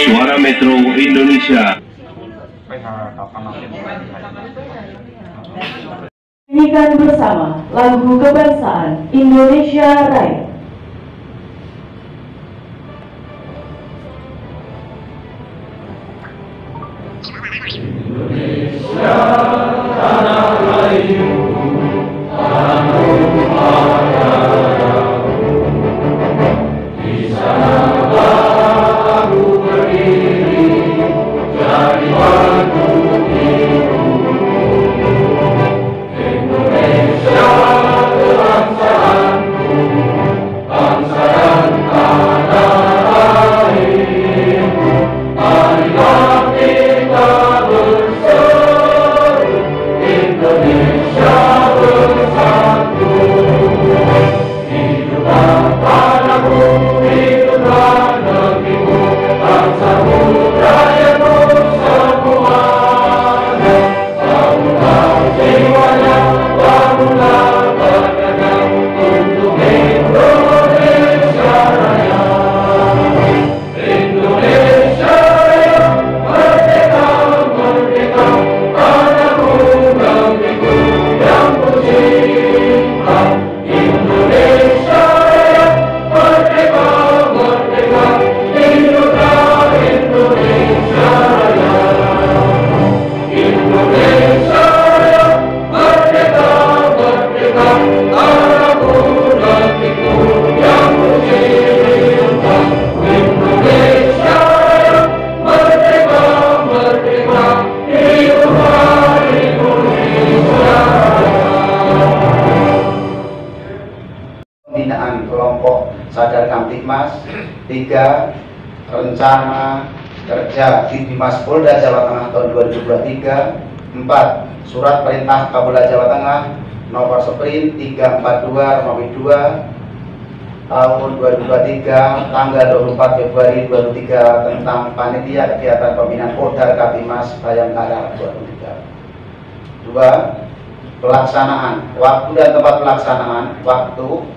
Suara Metro Indonesia. Nyanyikan bersama lagu kebangsaan Indonesia Raya. Indonesia tanah airku, tanahku padaku, di sana aku berdiri, jadi batu hidupku. Indonesia kebangsaanku, bangsa dan tanah airku, marilah kita bersatu, Indonesia bersatu. Hiduplah tanahku, hiduplah negeriku, bangsaku, rakyatku semuanya. Bangunlah jiwanya, bangunlah badannya untuk Indonesia Raya. Indonesia Raya, merdeka, merdeka, tanahku, negeriku yang kucinta. Indonesia Raya, merdeka, merdeka, hiduplah Indonesia Raya. Indonesia Raya, merdeka, merdeka, tanahku, negeriku yang kucinta. Indonesia Raya, merdeka, merdeka, hiduplah Indonesia Raya. Pembinaan kelompok Sadar Kamtibmas. 3. Rencana kerja Ditbinmas Polda Jawa Tengah tahun 2023. 4. Surat Perintah Kapolda Jawa Tengah nomor Sprint 342 Romawi 2 tahun 2023 tanggal 24 Februari 2023 tentang panitia kegiatan pembinaan Polda Kamtibmas Bayangkara 2023. 2. Pelaksanaan waktu dan tempat pelaksanaan. Waktu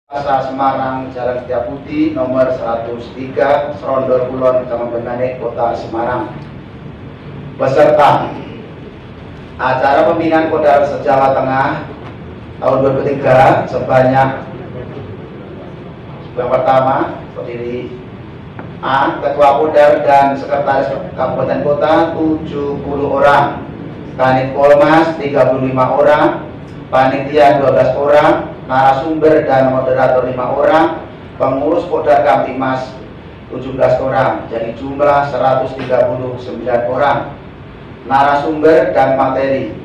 Acara Semarang, Jalan Setiabudi nomor 103 Serondor Kulon, Kecamatan Bengane, Kota Semarang. Peserta acara pembinaan Polda Jawa Tengah tahun 2023 sebanyak yang pertama terdiri A. Ketua Polda dan Sekretaris Kabupaten Kota 70 orang, Kanit Polmas 35 orang, panitia 12 orang, narasumber dan moderator 5 orang, pengurus Polda Kamtibmas 17 orang, jadi jumlah 139 orang. Narasumber dan materi.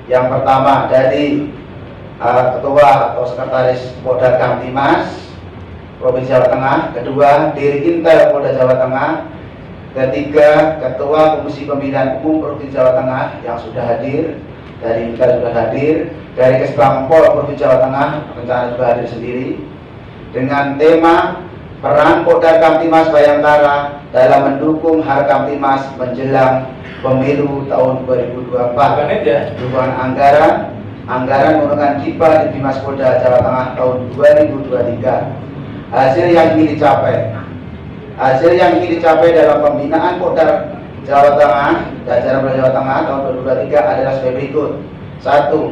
Yang pertama dari Ketua atau Sekretaris Polda Kamtibmas Provinsi Jawa Tengah. Kedua, Dirgintel Polda Jawa Tengah. Ketiga, Ketua Komisi Pemilihan Umum Provinsi Jawa Tengah yang sudah hadir. Dari Intel sudah hadir. Dari Kesbangpol Provinsi Jawa Tengah rencana juga hadir sendiri. Dengan tema peran Polda Kamtibmas Bayangkara dalam mendukung Harkamtibmas menjelang pemilu tahun 2024. Dukungan anggaran menggunakan KIPA Ditbinmas Polda Jawa Tengah tahun 2023. Hasil yang ingin dicapai dalam pembinaan Polda Jawa Tengah, jajaran Polda Jawa Tengah tahun 2023 adalah sebagai berikut. 1.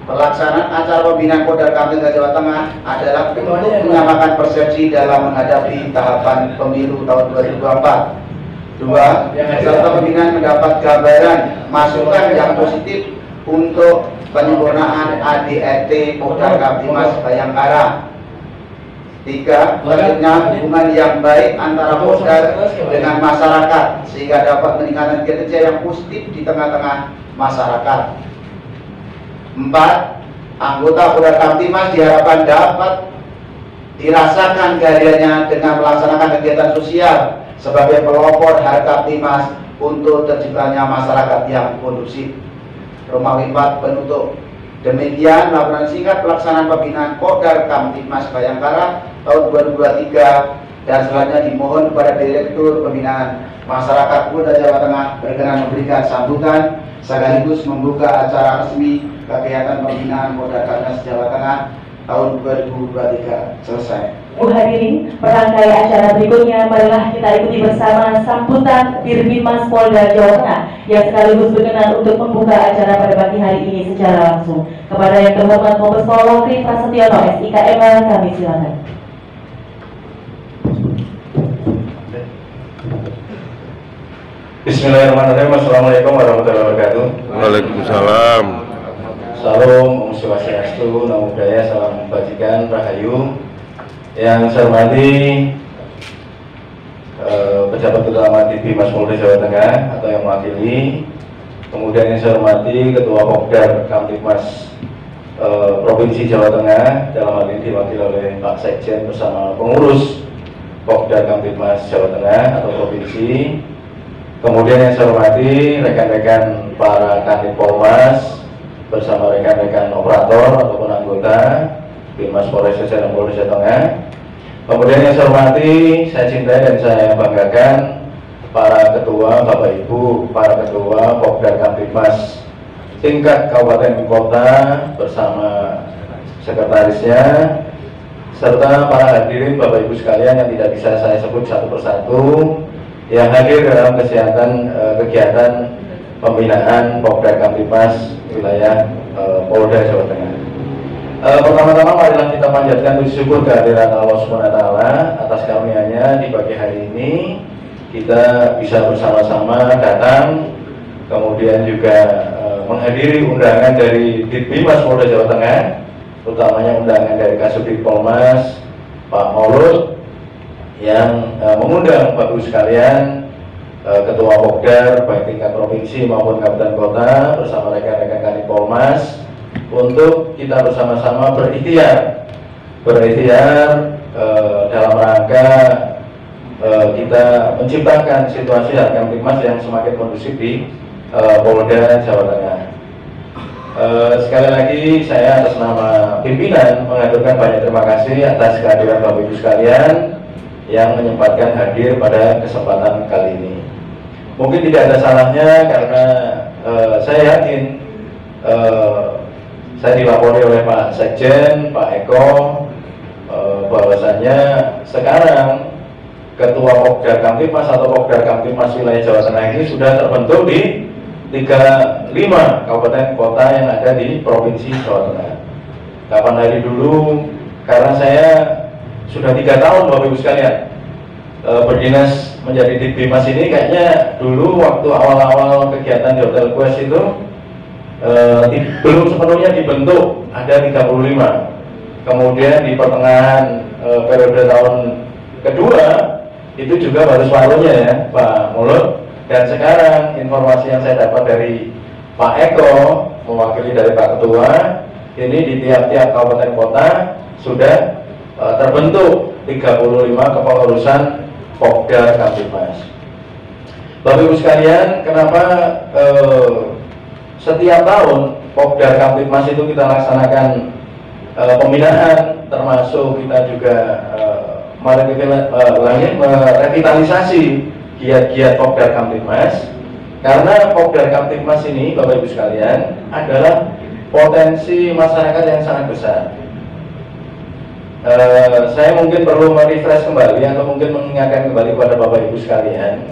Pelaksanaan acara pembinaan Polda Kamtibmas Jawa Tengah adalah untuk menyamakan persepsi dalam menghadapi tahapan pemilu tahun 2024. 2. Peserta pembinaan mendapat gambaran masukan yang positif untuk penyempurnaan ADRT Polda Kamtibmas Bayangkara. 3. Selanjutnya hubungan yang baik antara Polda dengan masyarakat sehingga dapat meningkatkan kinerja yang positif di tengah-tengah masyarakat. 4. Anggota Polda Kamtibmas diharapkan dapat dirasakan kehadirannya dengan melaksanakan kegiatan sosial sebagai pelopor Harkamtibmas untuk terciptanya masyarakat yang kondusif. Romawi 4 penutup. Demikian laporan singkat pelaksanaan pembinaan Polda Kamtibmas Bayangkara tahun 2023 dan selanjutnya dimohon kepada Direktur Pembinaan Masyarakat Polda Jawa Tengah berkenan memberikan sambutan sekaligus membuka acara resmi kegiatan pembinaan Polda Kamtibmas Jawa Tengah tahun 2023. Selesai. Bu hadirin, merangkai acara berikutnya, marilah kita ikuti bersama sambutan Dirbimas Polda Jawa Tengah yang sekaligus berkenan untuk membuka acara pada pagi hari ini secara langsung. Kepada yang terhormat Kombes Pol Wakri Prasetyono SIKM, kami silakan. Bismillahirrahmanirrahim. Assalamualaikum warahmatullahi wabarakatuh. Waalaikumsalam. Salam, Om Swastiastu, Namo Buddhaya, salam kebajikan, rahayu. Yang saya hormati pejabat utama Dirbimas Polda Jawa Tengah atau yang mewakili, kemudian yang saya hormati Ketua Pokdar Kamtibmas Provinsi Jawa Tengah, dalam hal ini diwakili oleh Pak Sekjen bersama pengurus Pokdar Kamtibmas Jawa Tengah atau Provinsi. Kemudian yang saya hormati rekan-rekan para Kanit Polmas bersama rekan-rekan operator ataupun anggota Dirmas Polres dan Polda Jawa Tengah. Kemudian yang saya hormati, saya cintai dan saya banggakan para ketua, Bapak Ibu, para ketua Pokdar Kamtibmas tingkat kabupaten kota bersama sekretarisnya, serta para hadirin Bapak Ibu sekalian yang tidak bisa saya sebut satu persatu yang hadir dalam kegiatan pembinaan Pokdar Kamtibmas wilayah Polda Jawa Tengah. Pertama-tama marilah kita panjatkan puji syukur kehadirat Allah SWT atas karunia-Nya di pagi hari ini kita bisa bersama-sama datang, kemudian juga menghadiri undangan dari Dirbimas Polda Jawa Tengah, utamanya undangan dari Kasubdit Polmas Pak Maulud yang mengundang Bapak Ibu sekalian, Ketua Pokdar baik tingkat provinsi maupun kabupaten kota bersama rekan-rekan Kanit Polmas untuk kita bersama-sama berikhtiar dalam rangka kita menciptakan situasi Kamtibmas yang semakin kondusif di Polda Jawa Tengah. Sekali lagi saya atas nama pimpinan mengaturkan banyak terima kasih atas kehadiran Bapak Ibu sekalian yang menyempatkan hadir pada kesempatan kali ini. Mungkin tidak ada salahnya karena saya yakin saya dilapori oleh Pak Sekjen, Pak Eko, bahwasannya sekarang Ketua Pokdar Kamtibmas atau Pokdar Kamtibmas wilayah Jawa Tengah ini sudah terbentuk di 35 kabupaten kota yang ada di Provinsi Jawa Tengah. Kapan hari dulu, karena saya sudah 3 tahun Bapak Ibu sekalian berdinas menjadi Dirbimas ini, kayaknya dulu waktu awal-awal kegiatan di Hotel Quest itu belum sepenuhnya dibentuk, ada 35. Kemudian di pertengahan periode tahun kedua itu juga baru separuhnya ya Pak Mulut. Dan sekarang informasi yang saya dapat dari Pak Eko mewakili dari Pak Ketua, ini di tiap-tiap kabupaten kota sudah terbentuk 35 kepengurusan Pokdar Kamtibmas. Bapak Ibu sekalian, kenapa setiap tahun Pokdar Kamtibmas itu kita laksanakan pembinaan, termasuk kita juga merevitalisasi giat-giat Pokdar Kamtibmas, karena Pokdar Kamtibmas ini Bapak Ibu sekalian adalah potensi masyarakat yang sangat besar. Saya mungkin perlu merefresh kembali atau mungkin mengingatkan kembali kepada Bapak Ibu sekalian,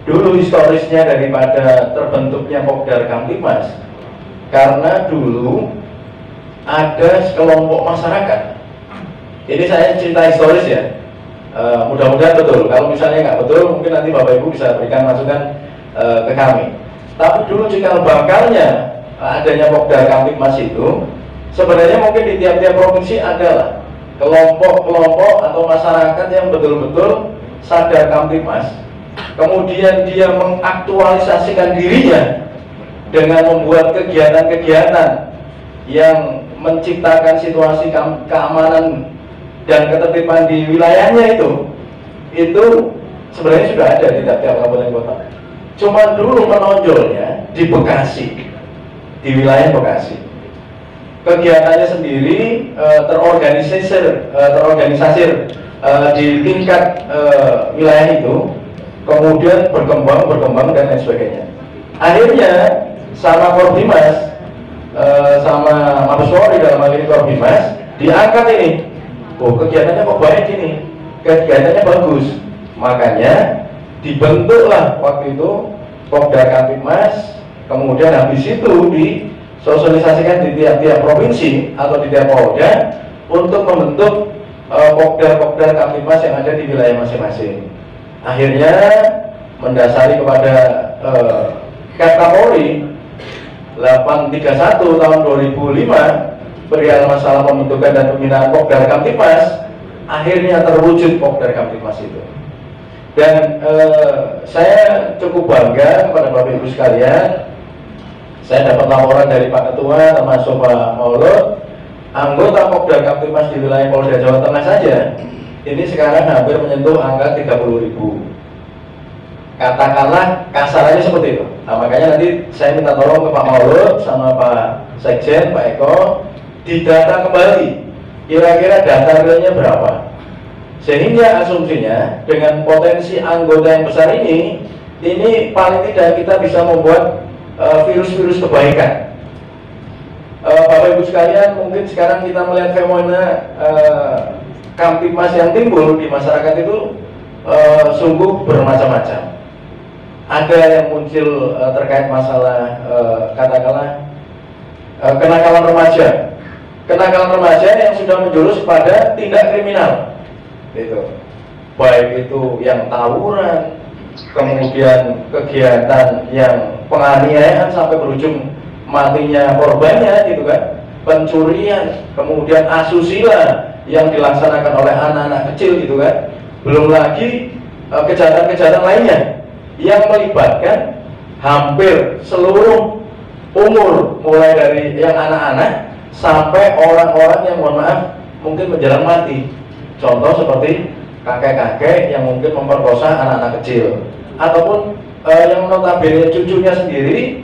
dulu historisnya daripada terbentuknya Pokdar Kamtibmas, karena dulu ada sekelompok masyarakat. Ini saya cerita historis ya, mudah-mudahan betul. Kalau misalnya nggak betul, mungkin nanti Bapak Ibu bisa berikan masukan ke kami. Tapi dulu cikal bakalnya adanya Pokdar Kamtibmas itu, sebenarnya mungkin di tiap-tiap provinsi adalah kelompok-kelompok atau masyarakat yang betul-betul sadar Kamtibmas, kemudian dia mengaktualisasikan dirinya dengan membuat kegiatan-kegiatan yang menciptakan situasi keamanan dan ketertiban di wilayahnya itu sebenarnya sudah ada di tiap-tiap kabupaten kota. Cuma dulu menonjolnya di Bekasi, di wilayah Bekasi. Kegiatannya sendiri terorganisasi di tingkat wilayah itu, kemudian berkembang dan lain sebagainya. Akhirnya sama Korbimas, sama Mabes Polri dalam hal ini Korbimas, diangkat ini oh kegiatannya kok baik ini, kegiatannya bagus, makanya dibentuklah waktu itu Popda Kamtibmas, kemudian habis itu disosialisasikan di tiap-tiap provinsi atau di tiap polda untuk membentuk Popda Kamtibmas yang ada di wilayah masing-masing. Akhirnya mendasari kepada Kapolri 831 tahun 2005 perihal masalah pembentukan dan pembinaan Popda Kamtibmas, akhirnya terwujud Popda Kamtibmas itu. Dan saya cukup bangga kepada Bapak Ibu sekalian, saya dapat laporan dari Pak Ketua termasuk Pak Maulud, anggota Popda Kamtibmas di wilayah Polda Jawa Tengah saja ini sekarang hampir menyentuh angka 30.000. Katakanlah kasarannya seperti itu. Nah, makanya nanti saya minta tolong ke Pak Maulud sama Pak Sekjen, Pak Eko, didata kembali kira-kira data realnya berapa, sehingga asumsinya dengan potensi anggota yang besar ini paling tidak kita bisa membuat virus-virus kebaikan. Bapak Ibu sekalian, mungkin sekarang kita melihat fenomena Kamtibmas yang timbul di masyarakat itu sungguh bermacam-macam. Ada yang muncul terkait masalah katakanlah kenakalan remaja yang sudah menjurus pada tindak kriminal, itu baik itu yang tawuran, kemudian kegiatan yang penganiayaan sampai berujung matinya korbannya, gitu kan, pencurian, kemudian asusila yang dilaksanakan oleh anak-anak kecil, gitu kan, belum lagi kejahatan-kejahatan lainnya yang melibatkan hampir seluruh umur, mulai dari yang anak-anak sampai orang-orang yang mohon maaf mungkin menjelang mati. Contoh seperti kakek-kakek yang mungkin memperkosa anak-anak kecil, ataupun yang notabene cucunya sendiri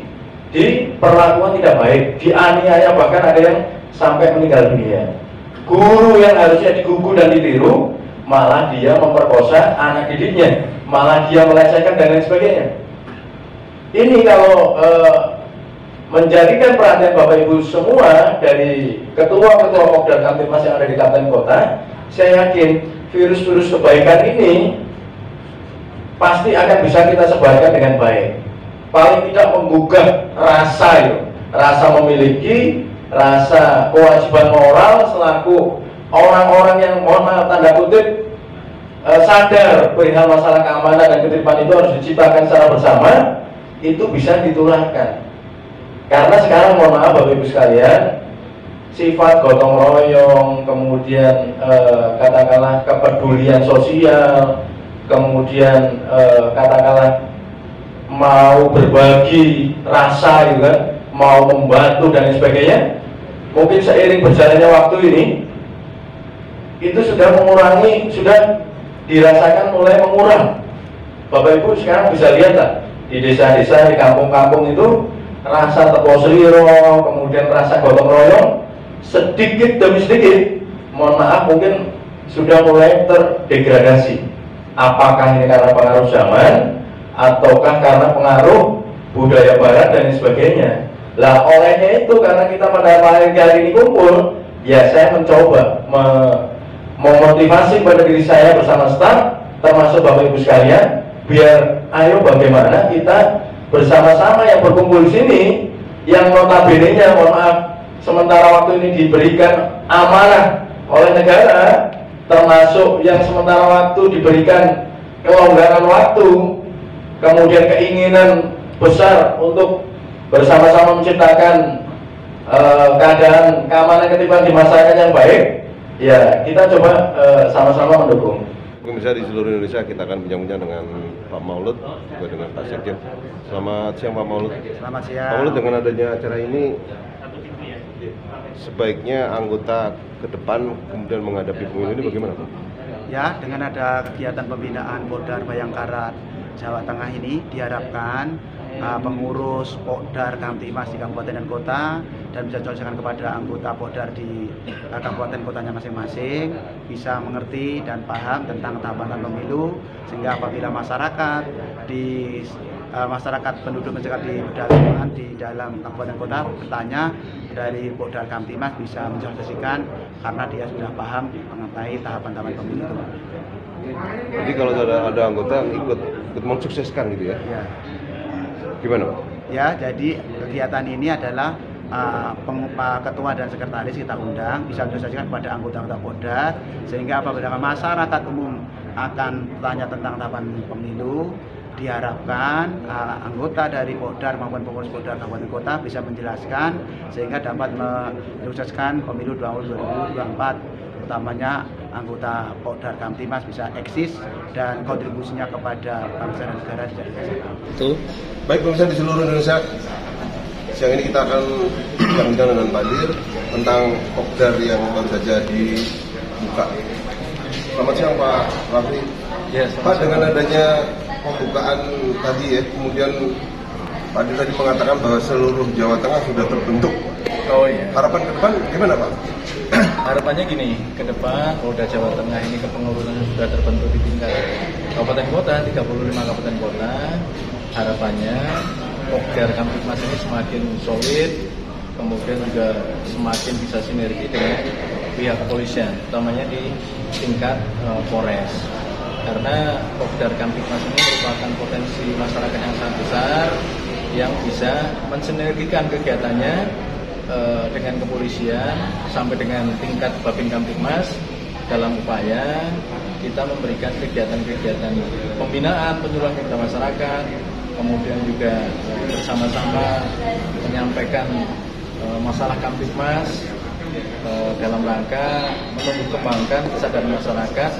diperlakukan tidak baik, dianiaya, bahkan ada yang sampai meninggal dunia. Guru yang harusnya digugu dan ditiru, malah dia memperkosa anak didiknya, malah dia melecehkan dan lain sebagainya. Ini kalau menjadikan perhatian Bapak Ibu semua dari ketua-ketua Popda Kamtibmas yang ada di Kabupaten Kota, saya yakin virus-virus kebaikan ini pasti akan bisa kita sebarkan dengan baik. Paling tidak menggugah rasa memiliki, rasa kewajiban moral selaku orang-orang yang mohon maaf tanda kutip sadar perihal masalah keamanan dan ketertiban itu harus diciptakan secara bersama, itu bisa ditularkan. Karena sekarang mohon maaf Bapak Ibu sekalian, sifat gotong royong, kemudian katakanlah kepedulian sosial, kemudian katakanlah mau berbagi rasa, gitu kan, mau membantu dan lain sebagainya, mungkin seiring berjalannya waktu ini itu sudah mengurangi, sudah dirasakan mulai mengurang. Bapak Ibu sekarang bisa lihat lah, di desa-desa, di kampung-kampung itu rasa tepos liro, kemudian rasa gotong royong sedikit demi sedikit, mohon maaf mungkin sudah mulai terdegradasi. Apakah ini karena pengaruh zaman ataukah karena pengaruh budaya barat dan sebagainya? Lah olehnya itu karena kita pada hari ini kumpul, ya saya mencoba memotivasi pada diri saya bersama staf, termasuk Bapak Ibu sekalian, biar ayo bagaimana kita bersama-sama yang berkumpul di sini, yang notabene-nya mohon maaf sementara waktu ini diberikan amanah oleh negara, termasuk yang sementara waktu diberikan kelonggaran waktu, kemudian keinginan besar untuk bersama-sama menciptakan keadaan keamanan ketertiban di masyarakat yang baik, ya kita coba sama-sama mendukung. Pemirsa di seluruh Indonesia, kita akan bincang-bincang dengan Pak Maulud, juga dengan Pak Sekjen. Selamat siang Pak Maulud. Selamat siang. Pak Maulud, dengan adanya acara ini, sebaiknya anggota ke depan kemudian menghadapi pemilu ini bagaimana Pak? Ya, dengan ada kegiatan pembinaan Polda Bayangkara Jawa Tengah ini diharapkan pengurus Pokdar Kamtibmas di kabupaten dan kota, dan bisa disosialisasikan kepada anggota Pokdar di kabupaten kotanya masing-masing, bisa mengerti dan paham tentang tahapan pemilu, sehingga apabila masyarakat penduduk masyarakat di pedalaman di dalam kabupaten kota bertanya dari Pokdar Kamtibmas bisa menjelaskan karena dia sudah paham mengenai tahapan-tahapan pemilu itu. Jadi kalau ada anggota yang ikut mensukseskan gitu ya? Ya. Gimana Pak? Ya, jadi kegiatan ini adalah ketua dan sekretaris kita undang bisa disosialisasikan kepada anggota-anggota Pokdar, sehingga apabila masyarakat umum akan bertanya tentang tahapan pemilu, diharapkan anggota dari Pokdar maupun pengurus Pokdar kabupaten kota bisa menjelaskan sehingga dapat menyukseskan pemilu 2024, utamanya anggota Pokdar Kamtibmas bisa eksis dan kontribusinya kepada bangsa dan negara bisa dirasakan. Betul. Baik pemirsa di seluruh Indonesia, siang ini kita akan bincang dengan Pak Dir tentang Pokdar yang baru saja dibuka. Selamat siang Pak Rafli. Ya, Pak, dengan adanya pembukaan tadi ya, kemudian Pak Dir tadi mengatakan bahwa seluruh Jawa Tengah sudah terbentuk. Oh iya. Harapan ke depan gimana Pak? Harapannya gini, ke depan Polda Jawa Tengah ini kepengurusan sudah terbentuk di tingkat kabupaten kota, 35 kabupaten kota. Harapannya Pokdar Kamtibmas ini semakin solid, kemudian juga semakin bisa sinergi dengan pihak kepolisian, utamanya di tingkat Polres. Karena Pokdar Kamtibmas ini merupakan potensi masyarakat yang sangat besar yang bisa mensinergikan kegiatannya dengan kepolisian sampai dengan tingkat Babin Kamtibmas dalam upaya kita memberikan kegiatan-kegiatan pembinaan penyuluhan kepada masyarakat, kemudian juga bersama-sama menyampaikan masalah Kamtibmas dalam rangka menumbuh kembangkan kesadaran masyarakat,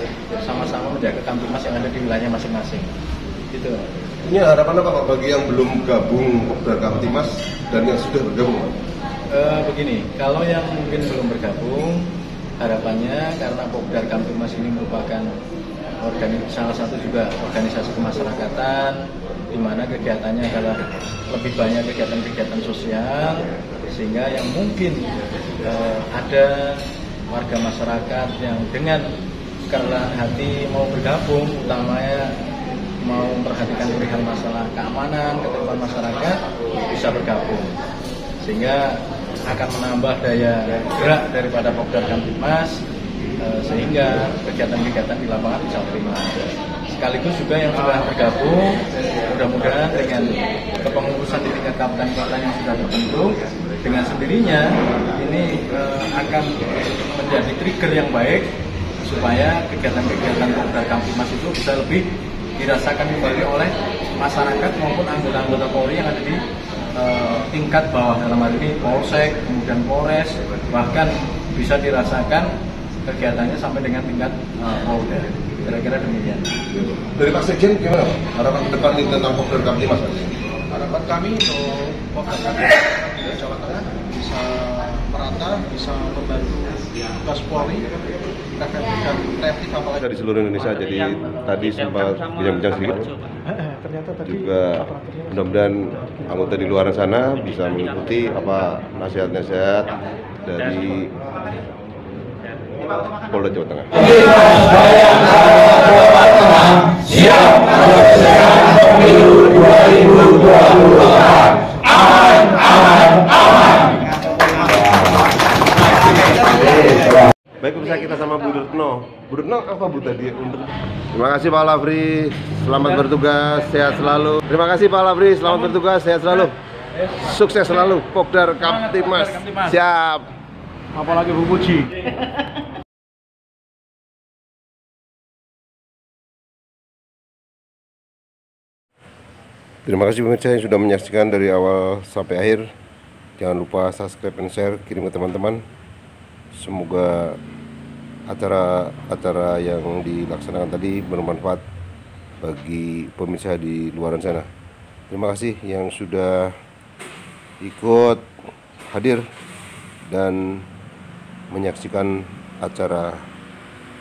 sama-sama menjaga Kamtibmas yang ada di wilayahnya masing-masing. Gitu. Ini harapan apa Pak bagi yang belum gabung Pokdar Kamtibmas dan yang sudah bergabung Pak? Begini, kalau yang mungkin belum bergabung, harapannya karena Pokdar Kamtibmas ini merupakan salah satu juga organisasi kemasyarakatan, di mana kegiatannya adalah lebih banyak kegiatan-kegiatan sosial, sehingga yang mungkin ada warga masyarakat yang dengan kerelaan hati mau bergabung, utamanya mau memperhatikan perihal masalah keamanan, ketertiban masyarakat, bisa bergabung, sehingga akan menambah daya gerak daripada Pokdar Kamtibmas, sehingga kegiatan-kegiatan di lapangan bisa optimal. Sekaligus juga yang sudah bergabung, mudah-mudahan dengan kepengurusan di tingkat kabupaten kota yang sudah terbentuk, dengan sendirinya ini akan menjadi trigger yang baik supaya kegiatan-kegiatan Pokdar Kamtibmas itu bisa lebih dirasakan kembali oleh masyarakat maupun anggota-anggota Polri yang ada di tingkat bawah, dalam hal ini Polsek, kemudian Polres, bahkan bisa dirasakan kegiatannya sampai dengan tingkat Polda. Kira-kira demikian. Dari Pak Sekjen gimana Pak? Harapan ke depan ini tentang Pokdar Kamtibmas? Harapan kami untuk Pokdar Kamtibmas di Jawa Tengah bisa merata, bisa membantu tugas Polri, dan kreatif apalagi Dari seluruh Indonesia, jadi tadi sempat bincang-bincang sedikit. Juga mudah-mudahan anggota di luar sana bisa mengikuti apa nasihat-nasihat dari Polda Jawa Tengah. Siap menyelesaikan pemilu 2024. Aman, aman, aman. Baik, pemirsa, kita sama Bu Retno. Bu Retno apa Bu tadi untuk? Terima kasih Pak Lafri, selamat bertugas, sehat selalu. Terima kasih Pak Lafri, selamat bertugas, sehat selalu. Sukses selalu Pokdar Kamtibmas. Siap. apalagi Bu Puji. Terima kasih pemirsa yang sudah menyaksikan dari awal sampai akhir. Jangan lupa subscribe dan share, kirim ke teman-teman. Semoga acara-acara yang dilaksanakan tadi bermanfaat bagi pemirsa di luar sana. Terima kasih yang sudah ikut hadir dan menyaksikan acara